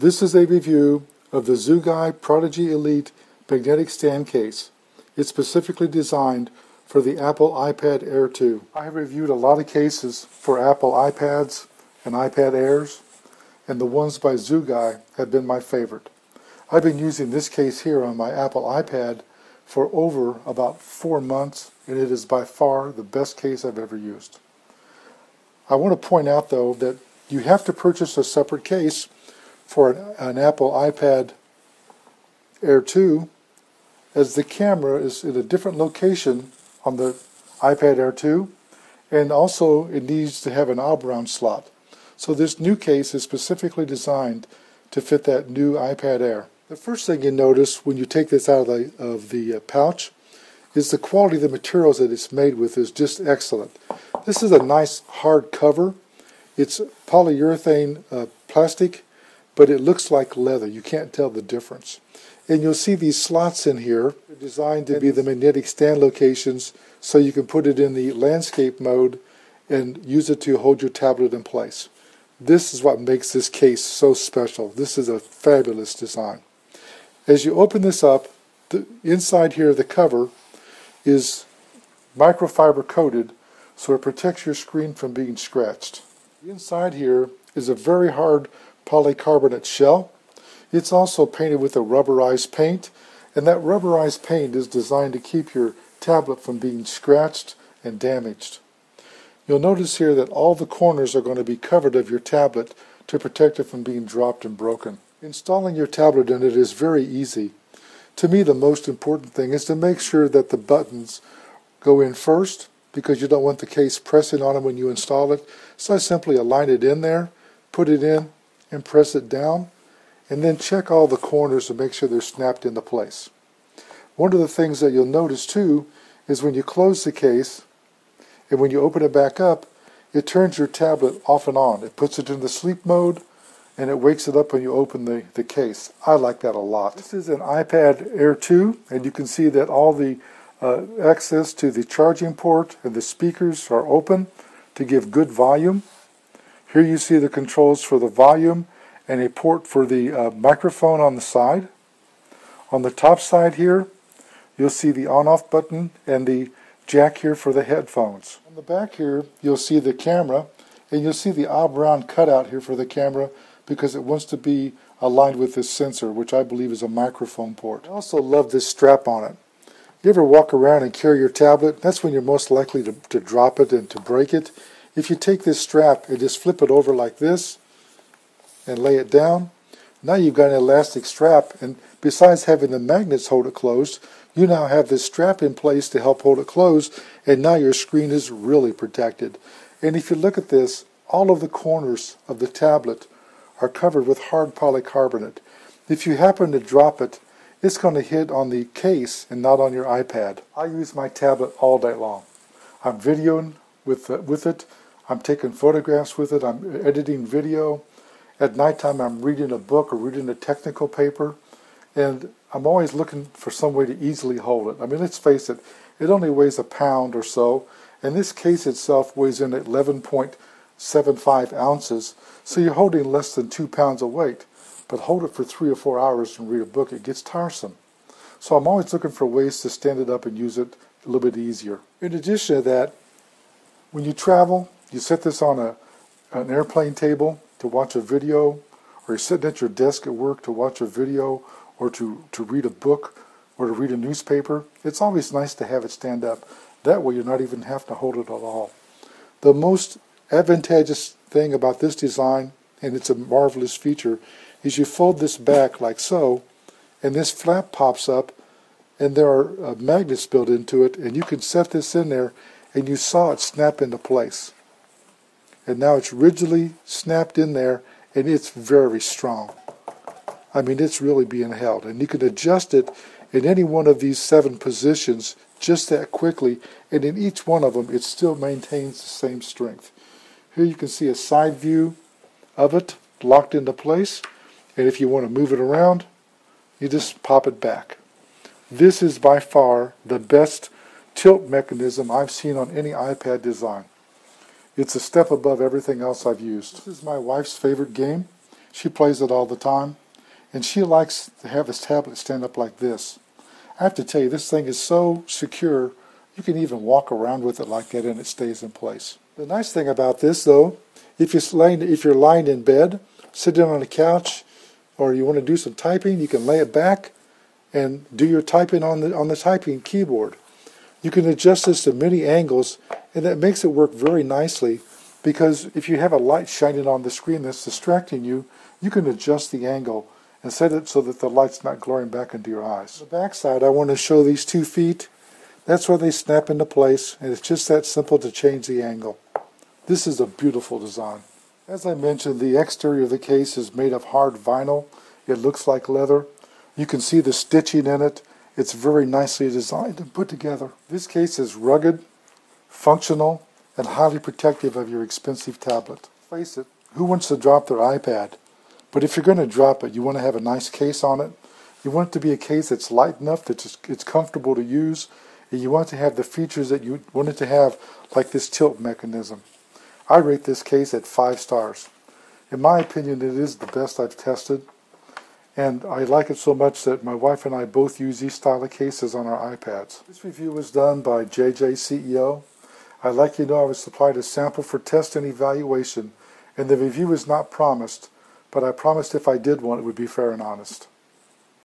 This is a review of the ZooGue Prodigy Elite magnetic stand case. It's specifically designed for the Apple iPad Air 2. I have reviewed a lot of cases for Apple iPads and iPad Airs, and the ones by ZooGue have been my favorite. I've been using this case here on my Apple iPad for over about 4 months, and it is by far the best case I've ever used. I want to point out, though, that you have to purchase a separate case for an Apple iPad Air 2, as the camera is in a different location on the iPad Air 2, and also it needs to have an all-round slot. So this new case is specifically designed to fit that new iPad Air. The first thing you notice when you take this out of the pouch is the quality of the materials that it's made with is just excellent. This is a nice hard cover. It's polyurethane plastic, but it looks like leather. You can't tell the difference. And you'll see these slots in here. They're designed to be the magnetic stand locations, so you can put it in the landscape mode and use it to hold your tablet in place. This is what makes this case so special. This is a fabulous design. As you open this up, the inside here of the cover is microfiber coated, so it protects your screen from being scratched. The inside here is a very hard polycarbonate shell. It's also painted with a rubberized paint, and that rubberized paint is designed to keep your tablet from being scratched and damaged. You'll notice here that all the corners are going to be covered of your tablet to protect it from being dropped and broken. Installing your tablet in it is very easy. To me, the most important thing is to make sure that the buttons go in first, because you don't want the case pressing on them when you install it. So I simply align it in there, put it in, and press it down, and then check all the corners to make sure they're snapped into place. One of the things that you'll notice too is when you close the case and when you open it back up, it turns your tablet off and on. It puts it in the sleep mode and it wakes it up when you open the case. I like that a lot. This is an iPad Air 2, and you can see that all the access to the charging port and the speakers are open to give good volume. Here you see the controls for the volume and a port for the microphone on the side. On the top side here, you'll see the on-off button and the jack here for the headphones. On the back here, you'll see the camera, and you'll see the oblong cutout here for the camera because it wants to be aligned with this sensor, which I believe is a microphone port. I also love this strap on it. You ever walk around and carry your tablet? That's when you're most likely to drop it and to break it. If you take this strap and just flip it over like this and lay it down, now you've got an elastic strap, and besides having the magnets hold it closed, you now have this strap in place to help hold it closed, and now your screen is really protected. And if you look at this, all of the corners of the tablet are covered with hard polycarbonate. If you happen to drop it, it's going to hit on the case and not on your iPad. I use my tablet all day long. I'm videoing with it. I'm taking photographs with it. I'm editing video. At nighttime, I'm reading a book or reading a technical paper. And I'm always looking for some way to easily hold it. I mean, let's face it, it only weighs a pound or so. And this case itself weighs in at 11.75 ounces. So you're holding less than 2 pounds of weight. But hold it for 3 or 4 hours and read a book, it gets tiresome. So I'm always looking for ways to stand it up and use it a little bit easier. In addition to that, when you travel, you set this on an airplane table to watch a video, or you're sitting at your desk at work to watch a video, or to read a book, or to read a newspaper. It's always nice to have it stand up. That way you're not even having to hold it at all. The most advantageous thing about this design, and it's a marvelous feature, is you fold this back like so, and this flap pops up, and there are magnets built into it, and you can set this in there, and you saw it snap into place. And now it's rigidly snapped in there, and it's very strong. I mean, it's really being held, and you can adjust it in any one of these 7 positions just that quickly, and in each one of them it still maintains the same strength. Here you can see a side view of it locked into place, and if you want to move it around, you just pop it back. This is by far the best tilt mechanism I've seen on any iPad design. It's a step above everything else I've used. This is my wife's favorite game. She plays it all the time, and she likes to have this tablet stand up like this. I have to tell you, this thing is so secure, you can even walk around with it like that and it stays in place. The nice thing about this, though, if you're lying in bed, sitting on a couch, or you want to do some typing, you can lay it back and do your typing on the typing keyboard. You can adjust this to many angles, and that makes it work very nicely, because if you have a light shining on the screen that's distracting you, you can adjust the angle and set it so that the light's not glaring back into your eyes. On the back side, I want to show these 2 feet. That's where they snap into place, and it's just that simple to change the angle. This is a beautiful design. As I mentioned, the exterior of the case is made of hard vinyl. It looks like leather. You can see the stitching in it. It's very nicely designed and put together. This case is rugged, functional, and highly protective of your expensive tablet. Face it, who wants to drop their iPad? But if you're going to drop it, you want to have a nice case on it. You want it to be a case that's light enough that it's comfortable to use, and you want it to have the features that you want it to have, like this tilt mechanism. I rate this case at 5 stars. In my opinion, it is the best I've tested, and I like it so much that my wife and I both use these style of cases on our iPads. This review was done by JJ CEO. I'd like you to know I was supplied a sample for test and evaluation, and the review is not promised, but I promised if I did one it would be fair and honest.